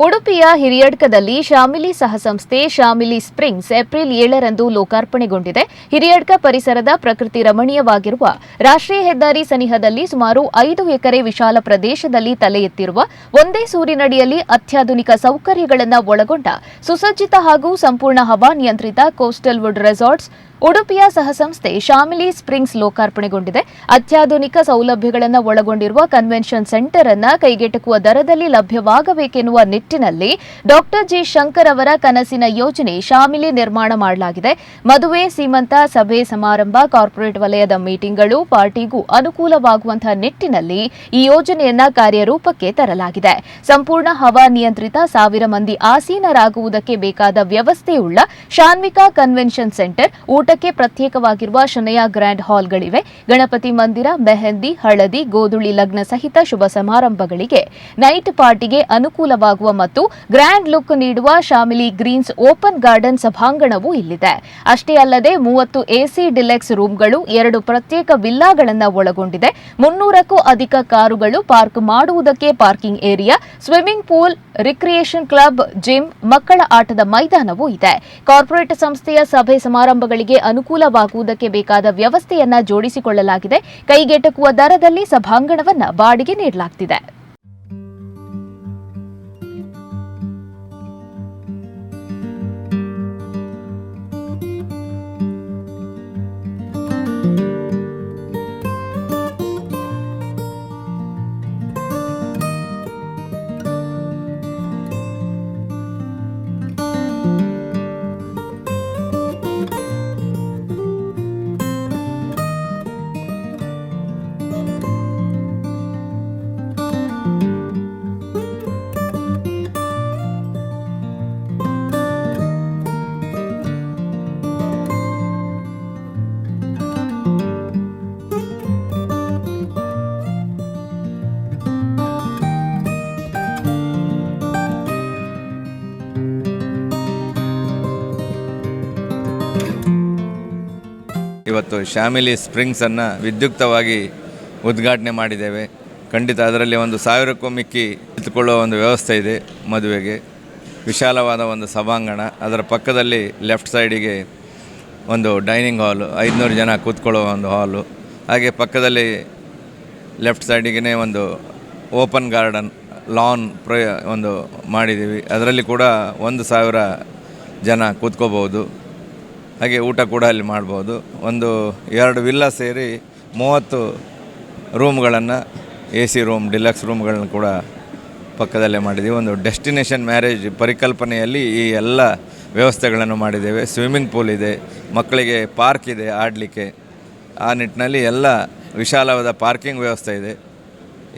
ಉಡುಪಿಯ ಹಿರಿಯಡ್ಕದಲ್ಲಿ Shamili ಸಹಸಂಸ್ಥೆ Shamili springs April 7ರಂದು ಲೋಕಾರ್ಪಣೆಗೊಂಡಿದೆ. Hiriyadka ಪರಿಸರದ ಪ್ರಕೃತಿ ರಮಣೀಯವಾಗಿರುವ ರಾಷ್ಟ್ರೀಯ ಹೆದ್ದಾರಿ ಸನಿಹದಲ್ಲಿ ಸುಮಾರು 5 ಎಕರೆ ವಿಶಾಲ ಪ್ರದೇಶದಲ್ಲಿ ತಲೆ ಎತ್ತಿರುವ ಒಂದೇ ಸೂರಿನಡಿಯಲ್ಲಿ ಅತ್ಯಾಧುನಿಕ ಸೌಕರ್ಯಗಳನ್ನು ಒಳಗೊಂಡ ಸುಸಜ್ಜಿತ ಹಾಗೂ ಸಂಪೂರ್ಣ ಹವಾನಿಯಂತ್ರಿತ ಕೋಸ್ಟಲ್ ವುಡ್ ರೆಸಾರ್ಟ್ಸ್ ಉಡುಪಿಯ ಸಹಸಂಸ್ಥೆ ಶಾಮಿಲಿ ಸ್ಪ್ರಿಂಗ್ಸ್ ಲೋಕಾರ್ಪಣೆಗೊಂಡಿದೆ. ಅತ್ಯಾಧುನಿಕ ಸೌಲಭ್ಯಗಳನ್ನು ಒಳಗೊಂಡಿರುವ ಕನ್ವೆನ್ಷನ್ ಸೆಂಟರ್ ಅನ್ನು ಕೈಗೆಟುಕುವ ದರದಲ್ಲಿ ಲಭ್ಯವಾಗಬೇಕೆನ್ನುವ ನಿಟ್ಟಿನಲ್ಲಿ ಡಾಕ್ಟರ್ ಜಿ ಶಂಕರ್ ಅವರ ಕನಸಿನ ಯೋಜನೆ ಶಾಮಿಲಿ ನಿರ್ಮಾಣ ಮಾಡಲಾಗಿದೆ. ಮದುವೆ, ಸೀಮಂತ, ಸಭೆ ಸಮಾರಂಭ, ಕಾರ್ಪೊರೇಟ್ ವಲಯದ ಮೀಟಿಂಗ್ಗಳು, ಪಾರ್ಟಿಗೂ ಅನುಕೂಲವಾಗುವಂತಹ ನಿಟ್ಟಿನಲ್ಲಿ ಈ ಯೋಜನೆಯನ್ನ ಕಾರ್ಯರೂಪಕ್ಕೆ ತರಲಾಗಿದೆ. ಸಂಪೂರ್ಣ ಹವಾನಿಯಂತ್ರಿತ 1000 ಮಂದಿ ಆಸೀನರಾಗುವುದಕ್ಕೆ ಬೇಕಾದ ವ್ಯವಸ್ಥೆಯುಳ್ಳ ಶಾನ್ವಿಕಾ ಕನ್ವೆನ್ಷನ್ ಸೆಂಟರ್, ಊಟಕ್ಕೆ ಪ್ರತ್ಯೇಕವಾಗಿರುವ ಶನಯ ಗ್ರ್ಯಾಂಡ್ ಹಾಲ್ಗಳಿವೆ. ಗಣಪತಿ ಮಂದಿರ, ಮೆಹಂದಿ, ಹಳದಿ, ಗೋಧುಳಿ ಲಗ್ನ ಸಹಿತ ಶುಭ ಸಮಾರಂಭಗಳಿಗೆ, ನೈಟ್ ಪಾರ್ಟಿಗೆ ಅನುಕೂಲವಾಗುವ ಮತ್ತು ಗ್ರ್ಯಾಂಡ್ ಲುಕ್ ನೀಡುವ ಶಾಮಿಲಿ ಗ್ರೀನ್ಸ್ ಓಪನ್ ಗಾರ್ಡನ್ ಸಭಾಂಗಣವೂ ಇಲ್ಲಿದೆ. ಅಷ್ಟೇ ಅಲ್ಲದೆ 30 ಎಸಿ ಡಿಲೆಕ್ಸ್ ರೂಮ್ಗಳು, 2 ಪ್ರತ್ಯೇಕ ವಿಲ್ಲಾಗಳನ್ನು ಒಳಗೊಂಡಿದೆ. 300ಕ್ಕೂ ಅಧಿಕ ಕಾರುಗಳು ಪಾರ್ಕ್ ಮಾಡುವುದಕ್ಕೆ parking area, swimming pool, recreation club, gym, ಮಕ್ಕಳ ಆಟದ ಮೈದಾನವೂ ಇದೆ. ಕಾರ್ಪೊರೇಟ್ ಸಂಸ್ಥೆಯ ಸಭೆ ಸಮಾರಂಭಗಳಿಗೆ ಅನುಕೂಲವಾಗುವುದಕ್ಕೆ ಬೇಕಾದ ವ್ಯವಸ್ಥೆಯನ್ನ ಜೋಡಿಸಿಕೊಳ್ಳಲಾಗಿದೆ. ಕೈಗೆಟುಕುವ ದರದಲ್ಲಿ ಸಭಾಂಗಣವನ್ನ ಬಾಡಿಗೆ ನೀಡಲಾಗುತ್ತಿದೆ. ಇವತ್ತು ಶಾಮಿಲಿ ಸ್ಪ್ರಿಂಗ್ಸನ್ನು ವಿದ್ಯುಕ್ತವಾಗಿ ಉದ್ಘಾಟನೆ ಮಾಡಿದ್ದೇವೆ. ಖಂಡಿತ ಅದರಲ್ಲಿ 1000ಕ್ಕೂ ಮಿಕ್ಕಿ ನಿಂತುಕೊಳ್ಳುವ ಒಂದು ವ್ಯವಸ್ಥೆ ಇದೆ. ಮದುವೆಗೆ ವಿಶಾಲವಾದ ಒಂದು ಸಭಾಂಗಣ, ಅದರ ಪಕ್ಕದಲ್ಲಿ ಲೆಫ್ಟ್ ಸೈಡಿಗೆ ಒಂದು ಡೈನಿಂಗ್ ಹಾಲು, 500 ಜನ ಕೂತ್ಕೊಳ್ಳುವ ಒಂದು ಹಾಲು, ಹಾಗೆ ಪಕ್ಕದಲ್ಲಿ ಲೆಫ್ಟ್ ಸೈಡಿಗೆ ಒಂದು ಓಪನ್ ಗಾರ್ಡನ್ ಲಾನ್ ಒಂದು ಮಾಡಿದ್ದೀವಿ. ಅದರಲ್ಲಿ ಕೂಡ 1000 ಜನ ಕೂತ್ಕೋಬೋದು. ಹಾಗೆ ಊಟ ಕೂಡ ಅಲ್ಲಿ ಮಾಡ್ಬೋದು. 2 ವಿಲ್ಲಾ ಸೇರಿ 30 ರೂಮ್ಗಳನ್ನು, AC ರೂಮ್, ಡಿಲಕ್ಸ್ ರೂಮ್ಗಳನ್ನು ಕೂಡ ಪಕ್ಕದಲ್ಲೇ ಮಾಡಿದ್ದೀವಿ. ಒಂದು ಡೆಸ್ಟಿನೇಷನ್ ಮ್ಯಾರೇಜ್ ಪರಿಕಲ್ಪನೆಯಲ್ಲಿ ಈ ಎಲ್ಲ ವ್ಯವಸ್ಥೆಗಳನ್ನು ಮಾಡಿದ್ದೇವೆ. ಸ್ವಿಮ್ಮಿಂಗ್ ಪೂಲ್ ಇದೆ, ಮಕ್ಕಳಿಗೆ ಪಾರ್ಕ್ ಇದೆ ಆಡಲಿಕ್ಕೆ. ಆ ನಿಟ್ಟಿನಲ್ಲಿ ಎಲ್ಲ ವಿಶಾಲವಾದ ಪಾರ್ಕಿಂಗ್ ವ್ಯವಸ್ಥೆ ಇದೆ.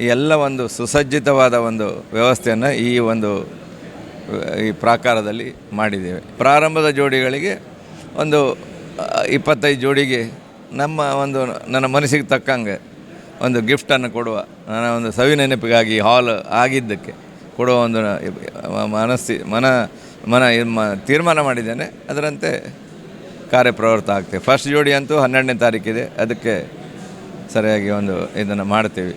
ಈ ಎಲ್ಲ ಒಂದು ಸುಸಜ್ಜಿತವಾದ ಒಂದು ವ್ಯವಸ್ಥೆಯನ್ನು ಈ ಪ್ರಾಕಾರದಲ್ಲಿ ಮಾಡಿದ್ದೇವೆ. ಪ್ರಾರಂಭದ ಜೋಡಿಗಳಿಗೆ 25 ಜೋಡಿಗೆ ನನ್ನ ಮನಸ್ಸಿಗೆ ತಕ್ಕಂಗೆ ಒಂದು ಗಿಫ್ಟನ್ನು ಕೊಡುವ, ನನ್ನ ಒಂದು ಸವಿ ನೆನಪಿಗಾಗಿ ಹಾಲ್ ಆಗಿದ್ದಕ್ಕೆ ಕೊಡುವ ಒಂದು ತೀರ್ಮಾನ ಮಾಡಿದ್ದೇನೆ. ಅದರಂತೆ ಕಾರ್ಯಪ್ರವೃತ್ತ ಆಗ್ತೇವೆ. ಫಸ್ಟ್ ಜೋಡಿ ಅಂತೂ 12ನೇ ತಾರೀಕಿದೆ. ಅದಕ್ಕೆ ಸರಿಯಾಗಿ ಇದನ್ನು ಮಾಡ್ತೀವಿ.